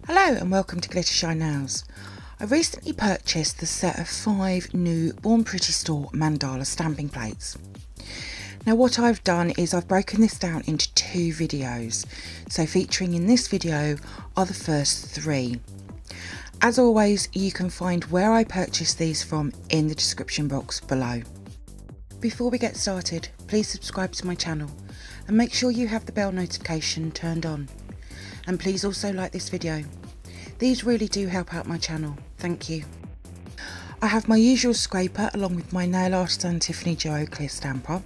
Hello and welcome to glittershinenails. I recently purchased the set of 5 new Born Pretty Store Mandala stamping plates. Now what I've done is I've broken this down into 2 videos, so featuring in this video are the first 3. As always, you can find where I purchased these from in the description box below. Before we get started, please subscribe to my channel and make sure you have the bell notification turned on. And please also like this video. These really do help out my channel, thank you. I have my usual scraper along with my Nail Artisan Tiffany Joe clear stamper.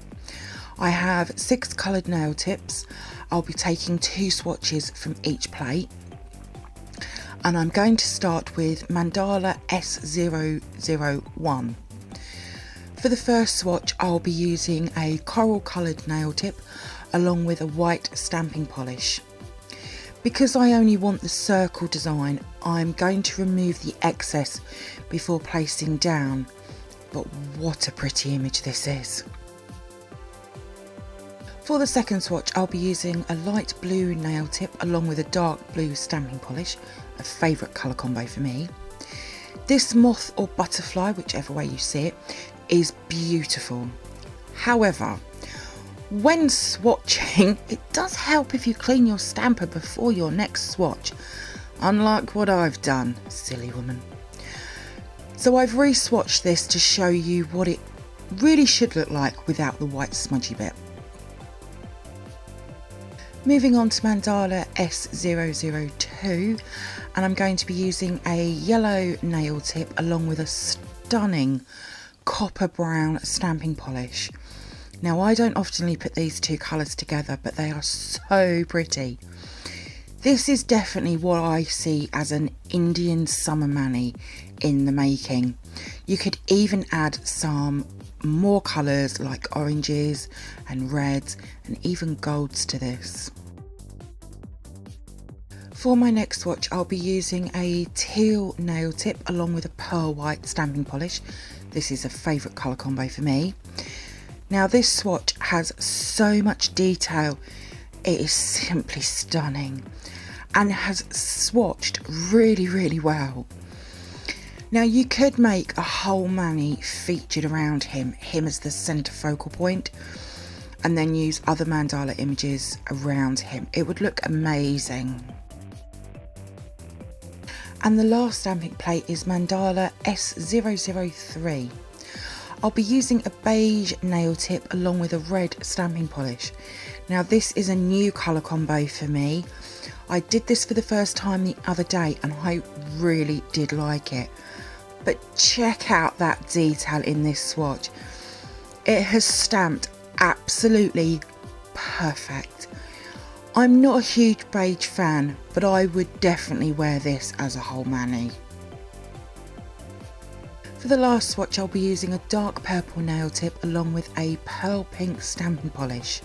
I have 6 coloured nail tips. I'll be taking 2 swatches from each plate. And I'm going to start with Mandala S001. For the first swatch, I'll be using a coral coloured nail tip along with a white stamping polish. Because I only want the circle design, I'm going to remove the excess before placing down, but what a pretty image this is. For the second swatch, I'll be using a light blue nail tip along with a dark blue stamping polish, a favourite colour combo for me. This moth or butterfly, whichever way you see it, is beautiful. However, when swatching, it does help if you clean your stamper before your next swatch, unlike what I've done, silly woman. So I've re-swatched this to show you what it really should look like without the white smudgy bit. Moving on to Mandala S002, and I'm going to be using a yellow nail tip along with a stunning copper brown stamping polish. Now I don't often put these 2 colours together, but they are so pretty. This is definitely what I see as an Indian summer mani in the making. You could even add some more colours like oranges and reds and even golds to this. For my next swatch, I'll be using a teal nail tip along with a pearl white stamping polish. This is a favourite colour combo for me. Now this swatch has so much detail, it is simply stunning and has swatched really well. Now you could make a whole mani featured around him as the centre focal point, and then use other mandala images around him. It would look amazing. And the last stamping plate is Mandala S003. I'll be using a beige nail tip along with a red stamping polish. Now this is a new colour combo for me. I did this for the first time the other day and I really did like it. But check out that detail in this swatch. It has stamped absolutely perfect. I'm not a huge beige fan, but I would definitely wear this as a whole mani. For the last swatch, I'll be using a dark purple nail tip along with a pearl pink stamping polish.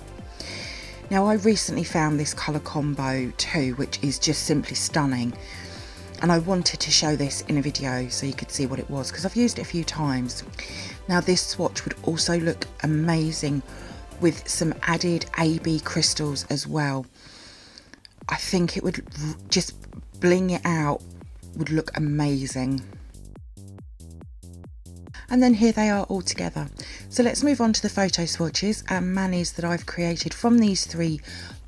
Now I recently found this colour combo too, which is just simply stunning, and I wanted to show this in a video so you could see what it was because I've used it a few times. Now this swatch would also look amazing with some added AB crystals as well. I think it would just bling it out, would look amazing. And then here they are all together. So let's move on to the photo swatches and manis that I've created from these 3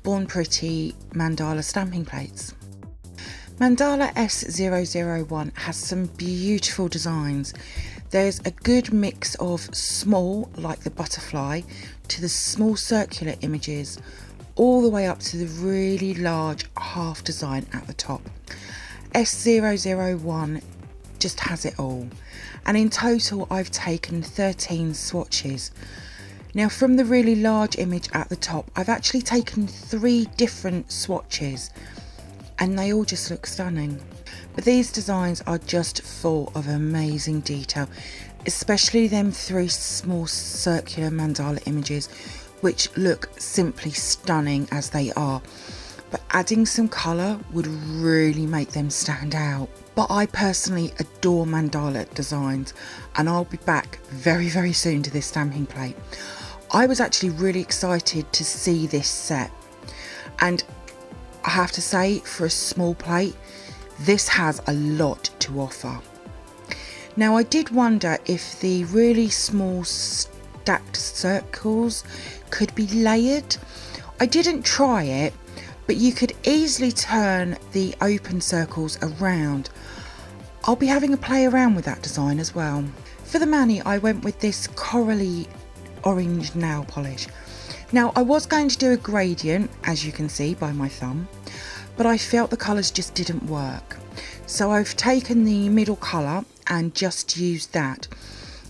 Born Pretty Mandala stamping plates. Mandala S001 has some beautiful designs. There's a good mix of small, like the butterfly, to the small circular images, all the way up to the really large half design at the top. S001 just has it all, and in total I've taken 13 swatches. Now from the really large image at the top, I've actually taken 3 different swatches and they all just look stunning. But these designs are just full of amazing detail, especially them 3 small circular mandala images, which look simply stunning as they are, but adding some colour would really make them stand out. But I personally adore mandala designs and I'll be back very soon to this stamping plate. I was actually really excited to see this set, and I have to say, for a small plate, This has a lot to offer. Now I did wonder if the really small stacked circles could be layered. I didn't try it, but you could easily turn the open circles around. I'll be having a play around with that design as well. For the mani, I went with this corally orange nail polish. Now I was going to do a gradient, as you can see by my thumb, but I felt the colours just didn't work. So I've taken the middle colour and just used that.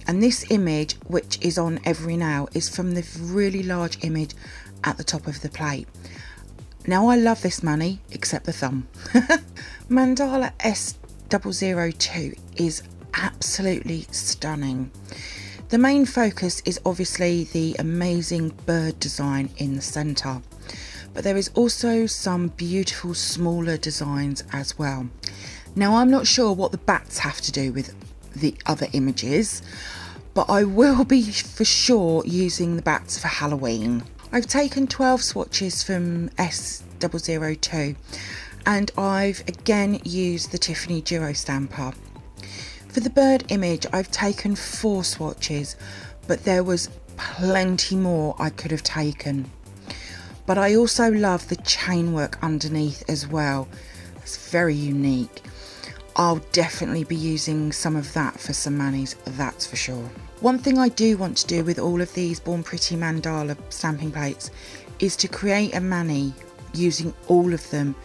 And this image, which is on every nail, is from the really large image at the top of the plate. Now I love this mani, except the thumb. Mandala S002 is absolutely stunning. The main focus is obviously the amazing bird design in the centre, but there is also some beautiful smaller designs as well. Now I'm not sure what the bats have to do with the other images, but I will be for sure using the bats for Halloween. I've taken 12 swatches from S002 and I've again used the Tiffany Duo stamper. For the bird image, I've taken 4 swatches, but there was plenty more I could have taken. But I also love the chain work underneath as well. It's very unique. I'll definitely be using some of that for some manis, that's for sure. One thing I do want to do with all of these Born Pretty Mandala stamping plates is to create a mani using all of them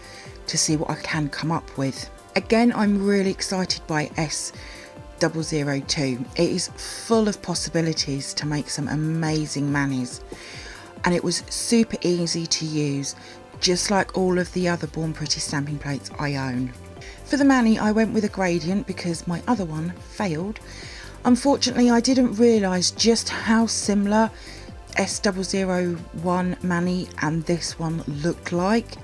to see what I can come up with. Again, I'm really excited by S002. It is full of possibilities to make some amazing manis, and it was super easy to use, just like all of the other Born Pretty stamping plates I own. For the mani, I went with a gradient because my other one failed. Unfortunately, I didn't realise just how similar S001 mani and this one looked like.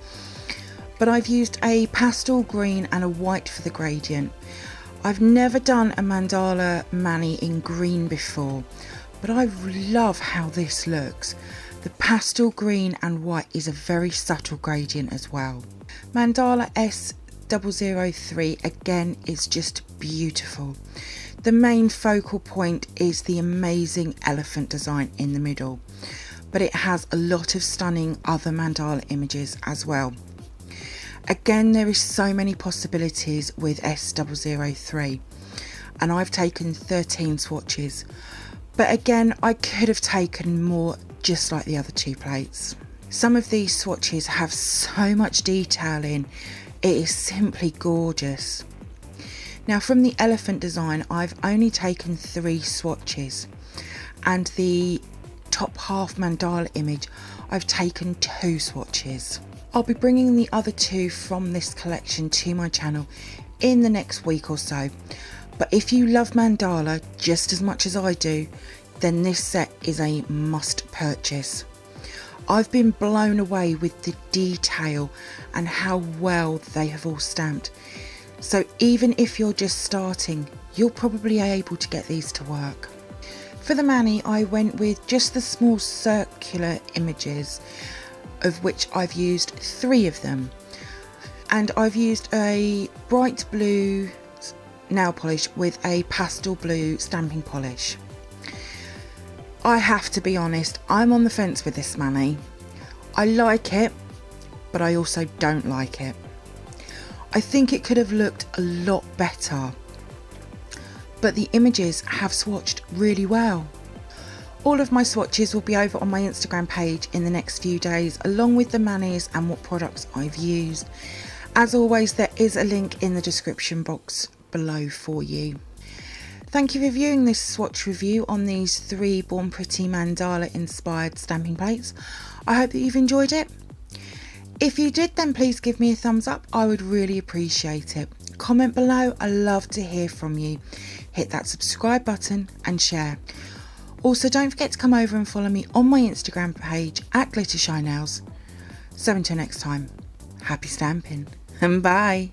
But I've used a pastel green and a white for the gradient. I've never done a mandala mani in green before, but I love how this looks. The pastel green and white is a very subtle gradient as well. Mandala S003 again is just beautiful. The main focal point is the amazing elephant design in the middle, but it has a lot of stunning other mandala images as well. Again, there is so many possibilities with S003, and I've taken 13 swatches, but again I could have taken more, just like the other 2 plates. Some of these swatches have so much detail in, it is simply gorgeous. Now from the elephant design, I've only taken 3 swatches, and the top half mandala image, I've taken 2 swatches. I'll be bringing the other 2 from this collection to my channel in the next week or so, but if you love mandala just as much as I do, then this set is a must purchase. I've been blown away with the detail and how well they have all stamped. So even if you're just starting, you're probably able to get these to work. For the mani, I went with just the small circular images, of which I've used 3 of them. And I've used a bright blue nail polish with a pastel blue stamping polish. I have to be honest, I'm on the fence with this mani. I like it, but I also don't like it. I think it could have looked a lot better, but the images have swatched really well. All of my swatches will be over on my Instagram page in the next few days, along with the manis and what products I've used. As always, there is a link in the description box below for you. Thank you for viewing this swatch review on these 3 Born Pretty Mandala inspired stamping plates. I hope that you've enjoyed it. If you did, then please give me a thumbs up. I would really appreciate it. Comment below, I love to hear from you. Hit that subscribe button and share. Also, don't forget to come over and follow me on my Instagram page at glittershinenails. So until next time, happy stamping and bye.